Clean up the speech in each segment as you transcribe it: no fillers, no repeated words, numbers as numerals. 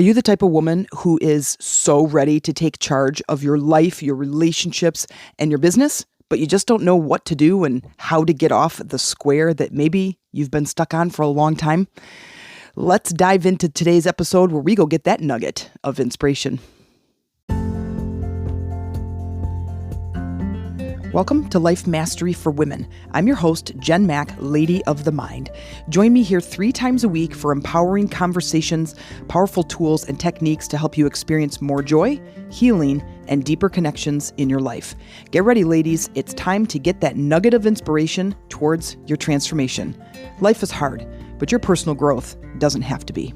Are you the type of woman who is so ready to take charge of your life, your relationships, and your business, but you just don't know what to do and how to get off the square that maybe you've been stuck on for a long time? Let's dive into today's episode where we go get that nugget of inspiration. Welcome to Life Mastery for Women. I'm your host, Jen Mack, Lady of the Mind. Join me here 3 times a week for empowering conversations, powerful tools, and techniques to help you experience more joy, healing, and deeper connections in your life. Get ready, ladies. It's time to get that nugget of inspiration towards your transformation. Life is hard, but your personal growth doesn't have to be.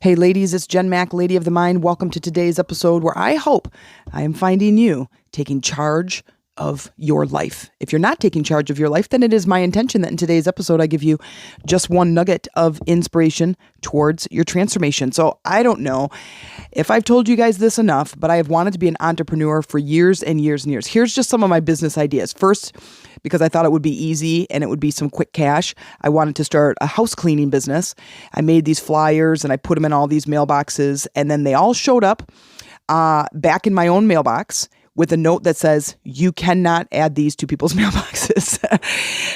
Hey ladies, it's Jen Mack, Lady of the Mind. Welcome to today's episode where I hope I am finding you taking charge of your life. If you're not taking charge of your life, then it is my intention that in today's episode I give you just one nugget of inspiration towards your transformation. So I don't know if I've told you guys this enough, but I have wanted to be an entrepreneur for years and years and years. Here's just some of my business ideas. First, because I thought it would be easy and it would be some quick cash, I wanted to start a house cleaning business. I made these flyers and I put them in all these mailboxes, and then they all showed up back in my own mailbox with a note that says, you cannot add these to people's mailboxes.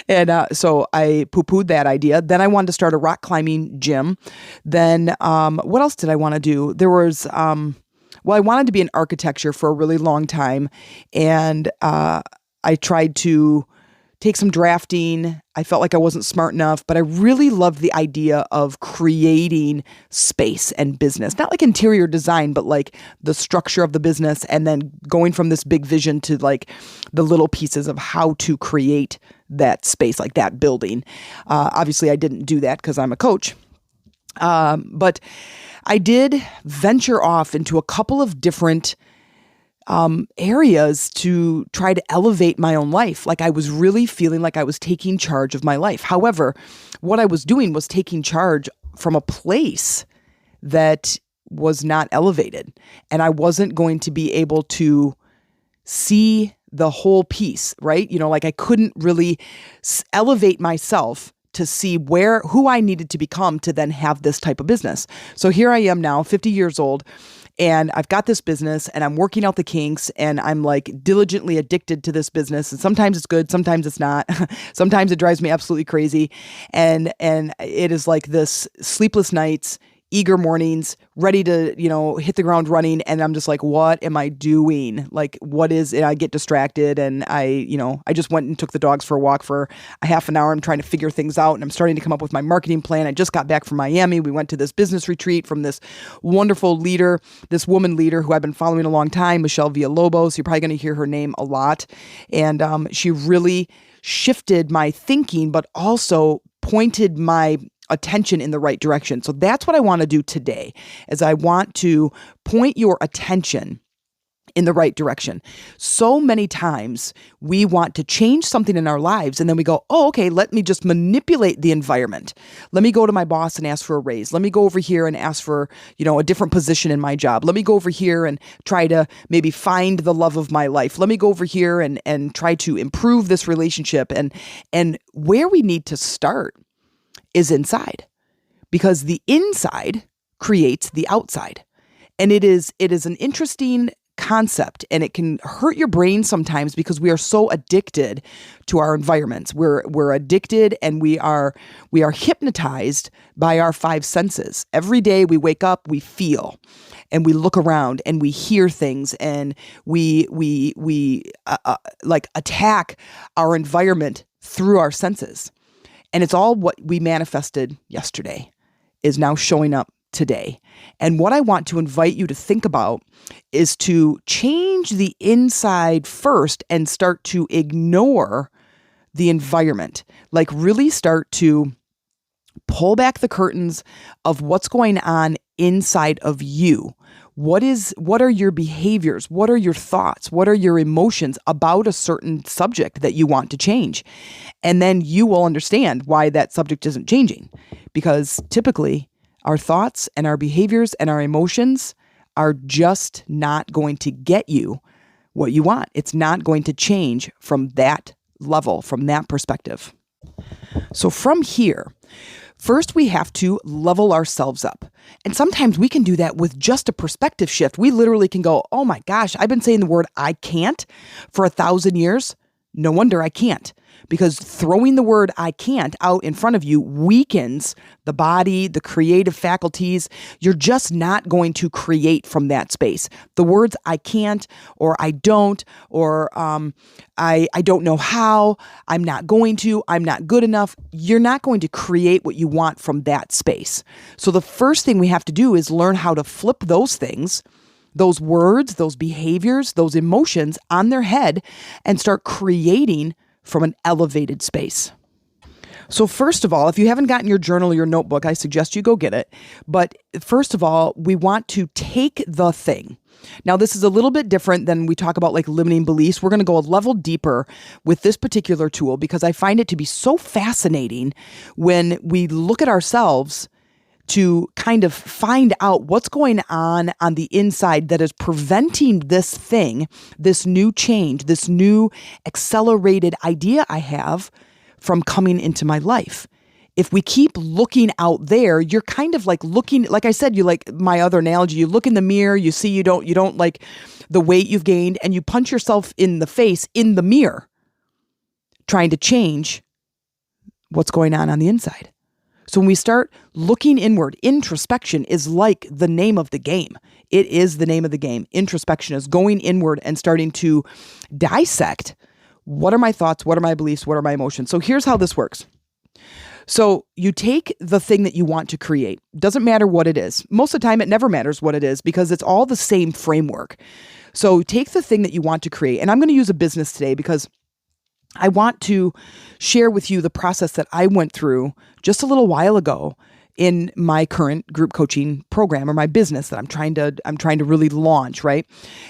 And so I poo-pooed that idea. Then I wanted to start a rock climbing gym. Then what else did I want to do? There was, I wanted to be in architecture for a really long time. And I tried to take some drafting. I felt like I wasn't smart enough, but I really loved the idea of creating space and business, not like interior design, but like the structure of the business, and then going from this big vision to like the little pieces of how to create that space, like that building. Obviously I didn't do that because I'm a coach. But I did venture off into a couple of different areas to try to elevate my own life. Like I was really feeling like I was taking charge of my life. However, what I was doing was taking charge from a place that was not elevated. And I wasn't going to be able to see the whole piece, right? You know, like I couldn't really elevate myself to see who I needed to become to then have this type of business. So here I am now, 50 years old, and I've got this business and I'm working out the kinks and I'm like diligently addicted to this business. And sometimes it's good, sometimes it's not. Sometimes it drives me absolutely crazy. And it is like this sleepless nights, eager mornings, ready to, hit the ground running. And I'm just like, what am I doing? Like, what is it? I get distracted. And I just went and took the dogs for a walk for a half an hour. I'm trying to figure things out and I'm starting to come up with my marketing plan. I just got back from Miami. We went to this business retreat from this wonderful leader, this woman leader who I've been following a long time, Michelle Villalobos. You're probably going to hear her name a lot. And she really shifted my thinking, but also pointed my attention in the right direction. So that's what I want to do today, is I want to point your attention in the right direction. So many times we want to change something in our lives and then we go, oh, okay, let me just manipulate the environment. Let me go to my boss and ask for a raise. Let me go over here and ask for, a different position in my job. Let me go over here and try to maybe find the love of my life. Let me go over here and try to improve this relationship. And where we need to start is inside, because the inside creates the outside. And it is an interesting concept, and it can hurt your brain sometimes because we are so addicted to our environments. We're addicted and we are hypnotized by our 5 senses. Every day we wake up, we feel, and we look around and we hear things, and we like attack our environment through our senses. And it's all what we manifested yesterday is now showing up today. And what I want to invite you to think about is to change the inside first and start to ignore the environment. Like really start to pull back the curtains of what's going on inside of you. What are your behaviors? What are your thoughts? What are your emotions about a certain subject that you want to change? And then you will understand why that subject isn't changing. Because typically our thoughts and our behaviors and our emotions are just not going to get you what you want. It's not going to change from that level, from that perspective. So from here, First, we have to level ourselves up. And sometimes we can do that with just a perspective shift. We literally can go, oh my gosh, I've been saying the word I can't for 1,000 years. No wonder I can't. Because throwing the word I can't out in front of you weakens the body, the creative faculties. You're just not going to create from that space. The words I can't, or I don't, or I don't know how, I'm not going to, I'm not good enough. You're not going to create what you want from that space. So the first thing we have to do is learn how to flip those things, those words, those behaviors, those emotions on their head and start creating from an elevated space. So first of all, if you haven't gotten your journal or your notebook, I suggest you go get it. But first of all, we want to take the thing. Now, this is a little bit different than we talk about like limiting beliefs. We're going to go a level deeper with this particular tool because I find it to be so fascinating when we look at ourselves to kind of find out what's going on the inside that is preventing this thing, this new change, this new accelerated idea I have from coming into my life. If we keep looking out there, you're kind of like looking, like I said, you like my other analogy, you look in the mirror, you see you don't like the weight you've gained, and you punch yourself in the face in the mirror, trying to change what's going on the inside. So when we start looking inward, introspection is like the name of the game. It is the name of the game. Introspection is going inward and starting to dissect what are my thoughts, what are my beliefs, what are my emotions. So here's how this works. So you take the thing that you want to create. Doesn't matter what it is. Most of the time, it never matters what it is because it's all the same framework. So take the thing that you want to create. And I'm going to use a business today because I want to share with you the process that I went through just a little while ago in my current group coaching program or my business that I'm trying to really launch, right?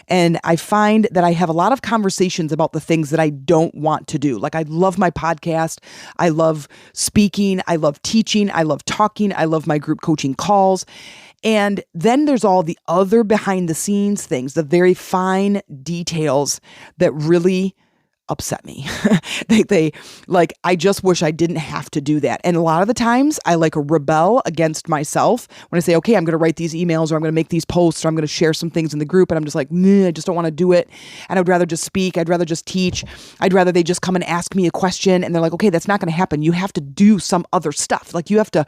And I find that I have a lot of conversations about the things that I don't want to do. Like I love my podcast, I love speaking, I love teaching, I love talking, I love my group coaching calls. And then there's all the other behind the scenes things, the very fine details that really upset me. they like, I just wish I didn't have to do that. And a lot of the times I like rebel against myself when I say, okay, I'm going to write these emails or I'm going to make these posts or I'm going to share some things in the group. And I'm just like, I just don't want to do it. And I'd rather just speak. I'd rather just teach. I'd rather they just come and ask me a question. And they're like, okay, that's not going to happen. You have to do some other stuff. Like you have to,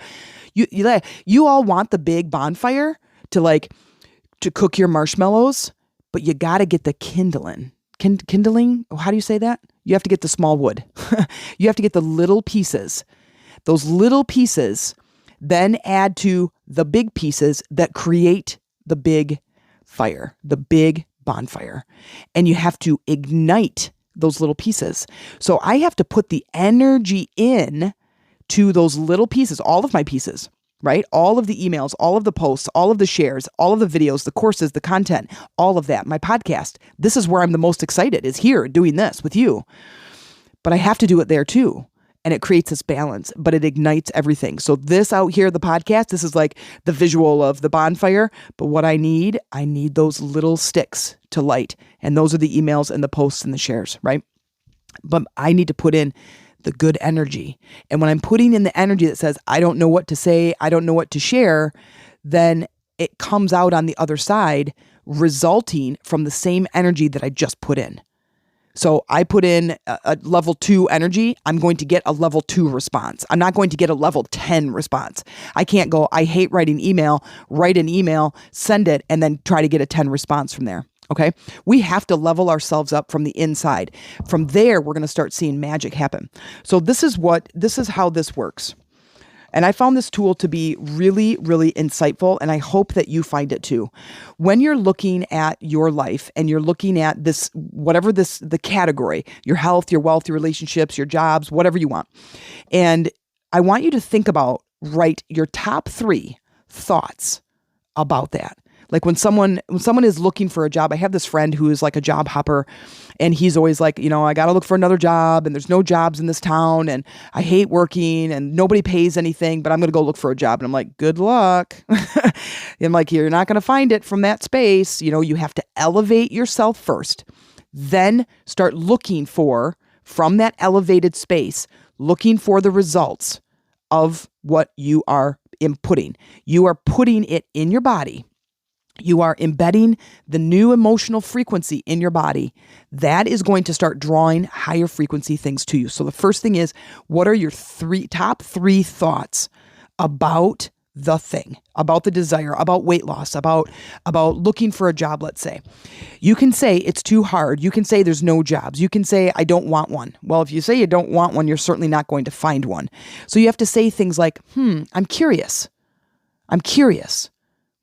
you all want the big bonfire to cook your marshmallows, but you got to get the kindling. Kindling? How do you say that? You have to get the small wood. You have to get the little pieces. Those little pieces then add to the big pieces that create the big fire, the big bonfire. And you have to ignite those little pieces. So I have to put the energy in to those little pieces, all of my pieces, right? All of the emails, all of the posts, all of the shares, all of the videos, the courses, the content, all of that. My podcast, this is where I'm the most excited, is here doing this with you. But I have to do it there too. And it creates this balance, but it ignites everything. So this out here, the podcast, this is like the visual of the bonfire. But what I need those little sticks to light. And those are the emails and the posts and the shares, right? But I need to put in the good energy. And when I'm putting in the energy that says, I don't know what to say, I don't know what to share, then it comes out on the other side, resulting from the same energy that I just put in. So I put in a level 2 energy, I'm going to get a level 2 response. I'm not going to get a level 10 response. I can't go, I hate writing email, write an email, send it, and then try to get a 10 response from there. Okay. We have to level ourselves up from the inside. From there, we're going to start seeing magic happen. So this is how this works. And I found this tool to be really, really insightful. And I hope that you find it too. When you're looking at your life and you're looking at this, whatever the category, your health, your wealth, your relationships, your jobs, whatever you want. And I want you to write your top 3 thoughts about that. Like when someone is looking for a job, I have this friend who is like a job hopper and he's always like, I got to look for another job and there's no jobs in this town and I hate working and nobody pays anything, but I'm going to go look for a job. And I'm like, good luck. I'm like, you're not going to find it from that space. You have to elevate yourself first, then start looking from that elevated space, looking for the results of what you are inputting. You are putting it in your body. You are embedding the new emotional frequency in your body. That is going to start drawing higher frequency things to you. So the first thing is, what are your top three thoughts about the thing, about the desire, about weight loss, about looking for a job, let's say? You can say it's too hard. You can say there's no jobs. You can say I don't want one. Well, if you say you don't want one, you're certainly not going to find one. So you have to say things like, I'm curious. I'm curious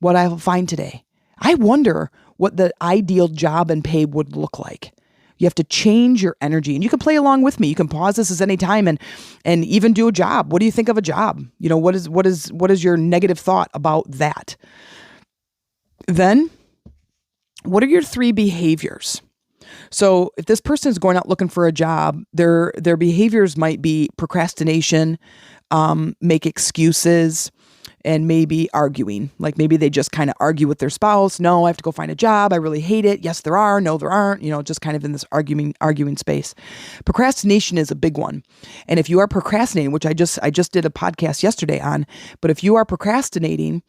what I'll find today. I wonder what the ideal job and pay would look like. You have to change your energy, and you can play along with me. You can pause this at any time and even do a job. What do you think of a job? What is your negative thought about that? Then, what are your three behaviors? So if this person is going out looking for a job, their behaviors might be procrastination, make excuses, and maybe arguing. Like maybe they just kind of argue with their spouse. No, I have to go find a job. I really hate it. Yes, there are. No, there aren't. Just kind of in this arguing space. Procrastination is a big one. And if you are procrastinating, which I just did a podcast yesterday on, but if you are procrastinating,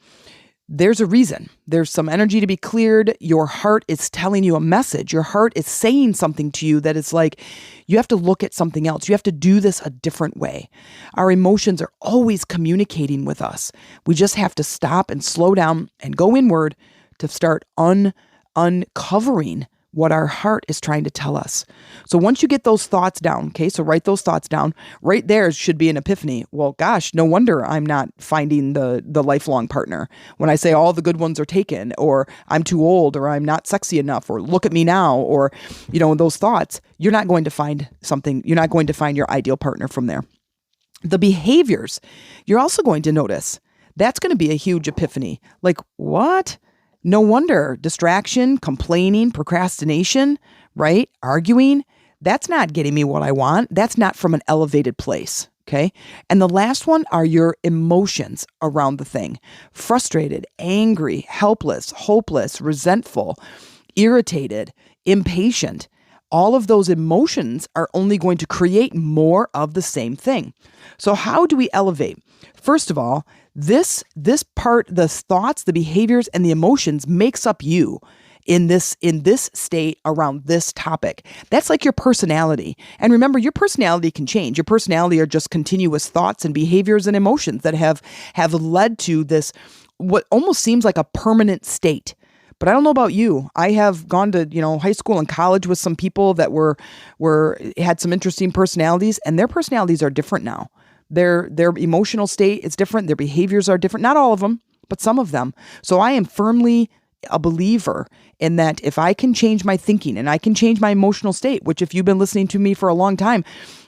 there's a reason. There's some energy to be cleared. Your heart is telling you a message. Your heart is saying something to you that is like, you have to look at something else. You have to do this a different way. Our emotions are always communicating with us. We just have to stop and slow down and go inward to start uncovering what our heart is trying to tell us. So once you get those thoughts down, okay, so write those thoughts down. Right there should be an epiphany. Well, gosh, no wonder I'm not finding the lifelong partner. When I say all the good ones are taken, or I'm too old, or I'm not sexy enough, or look at me now, or, those thoughts, you're not going to find something. You're not going to find your ideal partner from there. The behaviors, you're also going to notice. That's going to be a huge epiphany. Like, what? No wonder. Distraction, complaining, procrastination, right? Arguing. That's not getting me what I want. That's not from an elevated place. Okay. And the last one are your emotions around the thing. Frustrated, angry, helpless, hopeless, resentful, irritated, impatient. All of those emotions are only going to create more of the same thing. So how do we elevate? First of all, this part, the thoughts, the behaviors, and the emotions makes up you in this state around this topic. That's like your personality. And remember, your personality can change. Your personality are just continuous thoughts and behaviors and emotions that have led to this, what almost seems like a permanent state. But I don't know about you. I have gone to, high school and college with some people that had some interesting personalities, and their personalities are different now. Their emotional state is different. Their behaviors are different. Not all of them, but some of them. So I am firmly a believer in that if I can change my thinking and I can change my emotional state, which if you've been listening to me for a long time,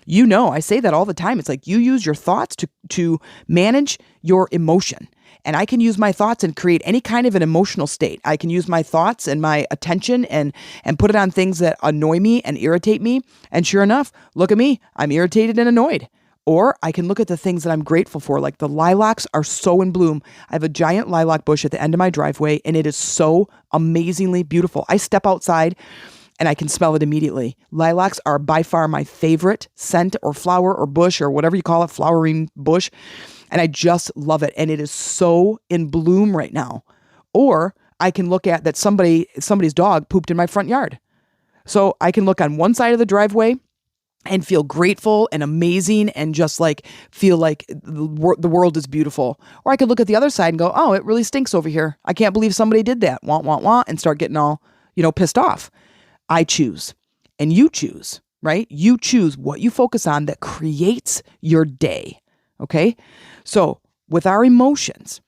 I say that all the time. It's like you use your thoughts to manage your emotion. And I can use my thoughts and create any kind of an emotional state. I can use my thoughts and my attention and put it on things that annoy me and irritate me. And sure enough, look at me. I'm irritated and annoyed. Or I can look at the things that I'm grateful for, like the lilacs are so in bloom. I have a giant lilac bush at the end of my driveway, and it is so amazingly beautiful. I step outside and I can smell it immediately. Lilacs are by far my favorite scent or flower or bush or whatever you call it, flowering bush. And I just love it. And it is so in bloom right now. Or I can look at that somebody's dog pooped in my front yard. So I can look on one side of the driveway and feel grateful and amazing and just like feel like the world is beautiful. Or I could look at the other side and go, oh, it really stinks over here. I can't believe somebody did that. Want, and start getting all, pissed off. I choose. And you choose, right? You choose what you focus on that creates your day. Okay? So with our emotions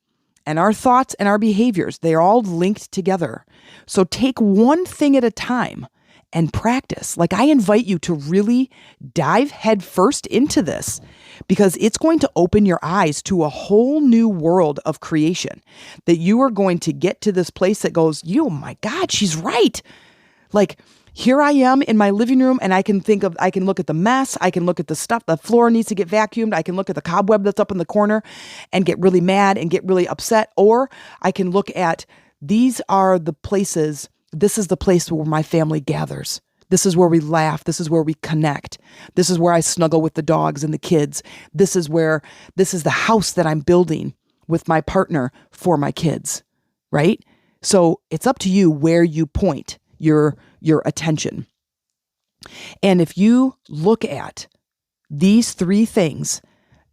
and our thoughts and our behaviors, they're all linked together. So take one thing at a time and practice. Like I invite you to really dive headfirst into this because it's going to open your eyes to a whole new world of creation that you are going to get to this place that goes, oh my God, she's right. Like here I am in my living room and I can look at the mess. I can look at the stuff, the floor needs to get vacuumed. I can look at the cobweb that's up in the corner and get really mad and get really upset. Or I can look at this is the place where my family gathers. This is where we laugh. This is where we connect. This is where I snuggle with the dogs and the kids. This is the house that I'm building with my partner for my kids, right? So it's up to you where you point your attention. And if you look at these 3 things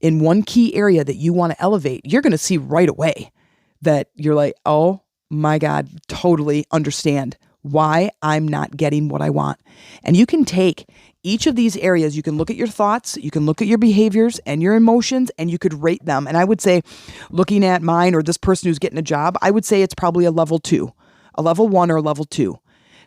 in one key area that you want to elevate, you're going to see right away that you're like, oh my God, totally understand why I'm not getting what I want. And you can take each of these areas, you can look at your thoughts, you can look at your behaviors and your emotions, and you could rate them. And I would say, looking at mine or this person who's getting a job, I would say it's probably a level 2, a level 1 or a level 2.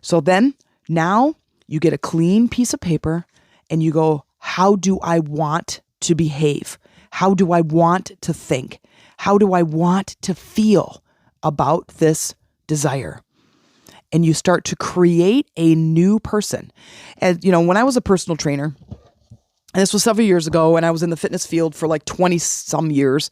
So then now you get a clean piece of paper and you go, how do I want to behave? How do I want to think? How do I want to feel about this desire? And you start to create a new person. And, when I was a personal trainer, and this was several years ago, and I was in the fitness field for like 20 some years.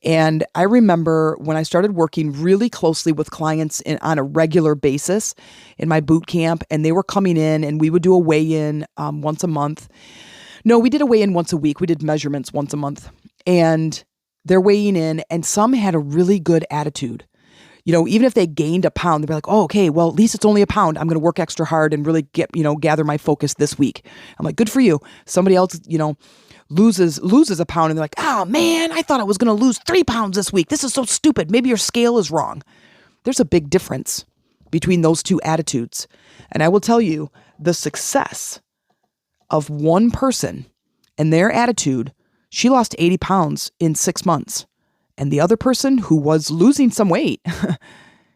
And I remember when I started working really closely with clients on a regular basis in my boot camp, and they were coming in and we would do a weigh-in once a month. No, we did a weigh-in once a week. We did measurements once a month. And they're weighing in, and some had a really good attitude. Even if they gained a pound, they'd be like, oh, okay, well, at least it's only a pound. I'm going to work extra hard and really gather my focus this week. I'm like, good for you. Somebody else, loses a pound and they're like, oh man, I thought I was going to lose 3 pounds this week. This is so stupid. Maybe your scale is wrong. There's a big difference between those 2 attitudes. And I will tell you, the success of one person and their attitude, she lost 80 pounds in 6 months. And the other person who was losing some weight,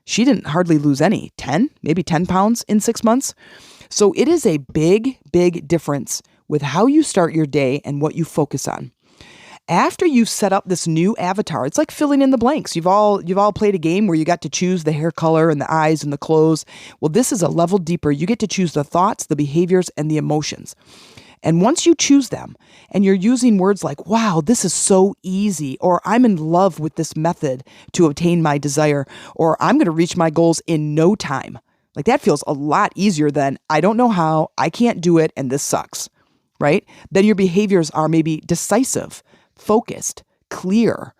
she didn't hardly lose any, maybe 10 pounds in 6 months. So it is a big, big difference with how you start your day and what you focus on. After you've set up this new avatar, it's like filling in the blanks. You've all played a game where you got to choose the hair color and the eyes and the clothes. Well, this is a level deeper. You get to choose the thoughts, the behaviors, and the emotions. And once you choose them and you're using words like, wow, this is so easy, or I'm in love with this method to obtain my desire, or I'm going to reach my goals in no time. Like that feels a lot easier than I don't know how, I can't do it, and this sucks, right? Then your behaviors are maybe decisive, focused, clear,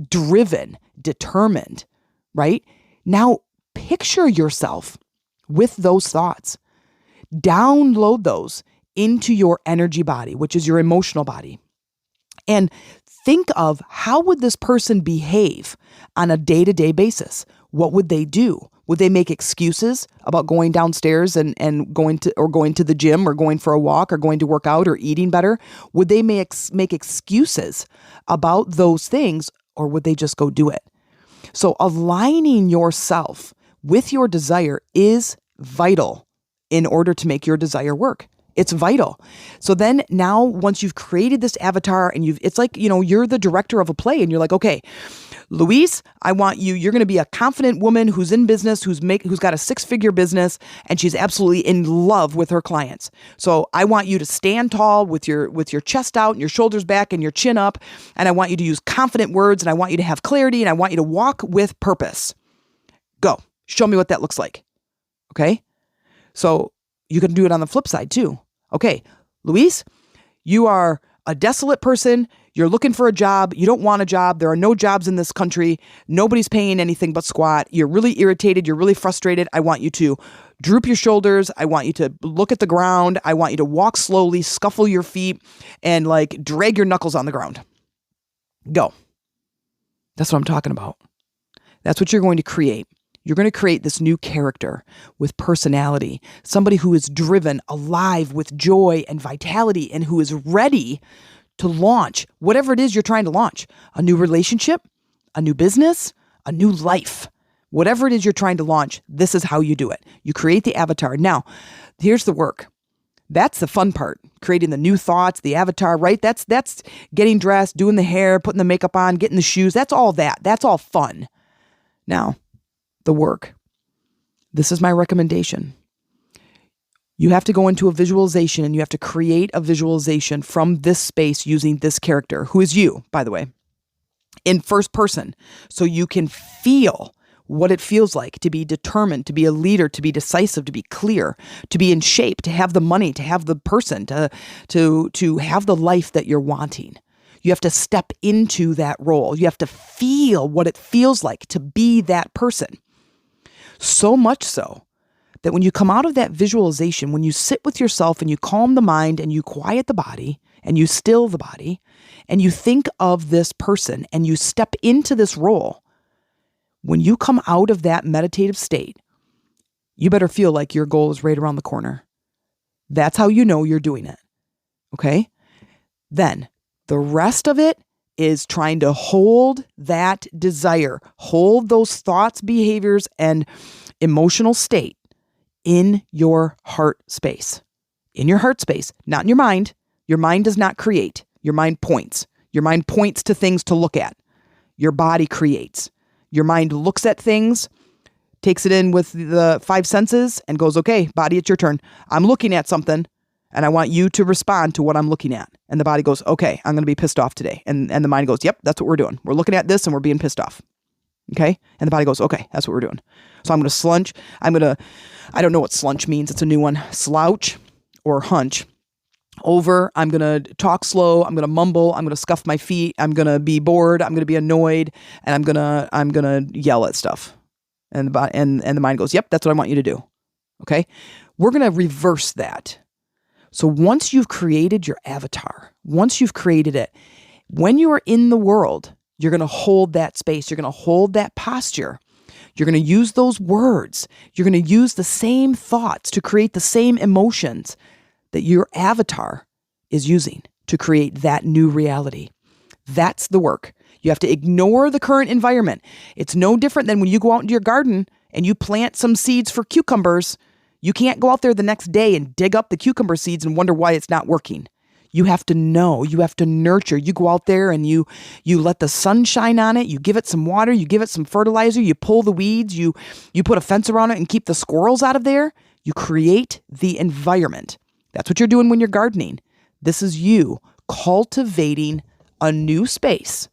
driven, determined, right? Now picture yourself with those thoughts. Download those into your energy body, which is your emotional body. And think of how would this person behave on a day-to-day basis? What would they do? Would they make excuses about going downstairs and going to the gym or going for a walk or going to work out or eating better? Would they make excuses about those things, or would they just go do it? So aligning yourself with your desire is vital in order to make your desire work. It's vital. So then now once you've created this avatar and it's like, you're the director of a play and you're like, okay, Louise, I want you're going to be a confident woman who's in business, who's got a 6-figure business, and she's absolutely in love with her clients. So I want you to stand tall with your chest out and your shoulders back and your chin up. And I want you to use confident words, and I want you to have clarity, and I want you to walk with purpose. Go. Show me what that looks like. Okay. So you can do it on the flip side too. Okay, Louise, you are a desolate person. You're looking for a job. You don't want a job. There are no jobs in this country. Nobody's paying anything but squat. You're really irritated. You're really frustrated. I want you to droop your shoulders. I want you to look at the ground. I want you to walk slowly, scuffle your feet, and drag your knuckles on the ground. Go. That's what I'm talking about. That's what you're going to create. You're going to create this new character with personality, somebody who is driven, alive with joy and vitality, and who is ready to launch whatever it is you're trying to launch. A new relationship, a new business, a new life. Whatever it is you're trying to launch, this is how you do it. You create the avatar. Now, here's the work. That's the fun part, creating the new thoughts, the avatar, right? That's getting dressed, doing the hair, putting the makeup on, getting the shoes. That's all that. That's all fun. Now, the work. This is my recommendation. You have to go into a visualization and you have to create a visualization from this space using this character, who is you, by the way, in first person, so you can feel what it feels like to be determined, to be a leader, to be decisive, to be clear, to be in shape, to have the money, to have the person, to have the life that you're wanting. You have to step into that role. You have to feel what it feels like to be that person. So much so that when you come out of that visualization, when you sit with yourself and you calm the mind and you quiet the body and you still the body and you think of this person and you step into this role, when you come out of that meditative state, you better feel like your goal is right around the corner. That's how you know you're doing it. Okay? Then the rest of it is trying to hold that desire, hold those thoughts, behaviors, and emotional state in your heart space. In your heart space, not in your mind. Your mind does not create. Your mind points. Your mind points to things to look at. Your body creates. Your mind looks at things, takes it in with the five senses, and goes, okay, body, it's your turn. I'm looking at something, and I want you to respond to what I'm looking at. And the body goes, okay, I'm going to be pissed off today. And the mind goes, yep, that's what we're doing. We're looking at this, and we're being pissed off. Okay? And the body goes, okay, that's what we're doing. So I'm going to slunch. I don't know what slunch means. It's a new one. Slouch or hunch over. I'm going to talk slow. I'm going to mumble. I'm going to scuff my feet. I'm going to be bored. I'm going to be annoyed. And I'm going to yell at stuff. And the mind goes, yep, that's what I want you to do. Okay? We're going to reverse that. So once you've created your avatar, once you've created it, when you are in the world, you're going to hold that space. You're going to hold that posture. You're going to use those words. You're going to use the same thoughts to create the same emotions that your avatar is using to create that new reality. That's the work. You have to ignore the current environment. It's no different than when you go out into your garden and you plant some seeds for cucumbers. You can't go out there the next day and dig up the cucumber seeds and wonder why it's not working. You have to know, you have to nurture. You go out there and you let the sun shine on it. You give it some water, you give it some fertilizer, you pull the weeds, you put a fence around it and keep the squirrels out of there. You create the environment. That's what you're doing when you're gardening. This is you cultivating a new space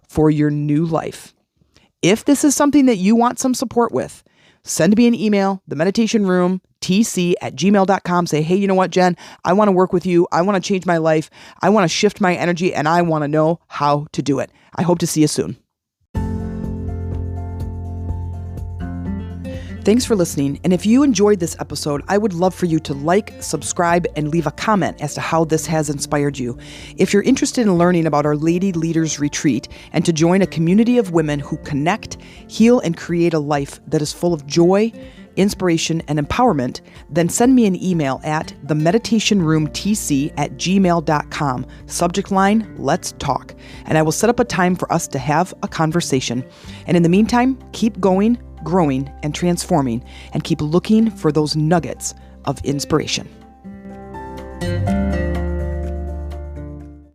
for your new life. If this is something that you want some support with, send me an email, themeditationroomtc@gmail.com. Say, hey, you know what, Jen? I want to work with you. I want to change my life. I want to shift my energy, and I want to know how to do it. I hope to see you soon. Thanks for listening. And if you enjoyed this episode, I would love for you to like, subscribe, and leave a comment as to how this has inspired you. If you're interested in learning about our Lady Leaders Retreat and to join a community of women who connect, heal, and create a life that is full of joy, inspiration, and empowerment, then send me an email at themeditationroomtc@gmail.com. Subject line, let's talk. And I will set up a time for us to have a conversation. And in the meantime, keep going, growing, and transforming, and keep looking for those nuggets of inspiration.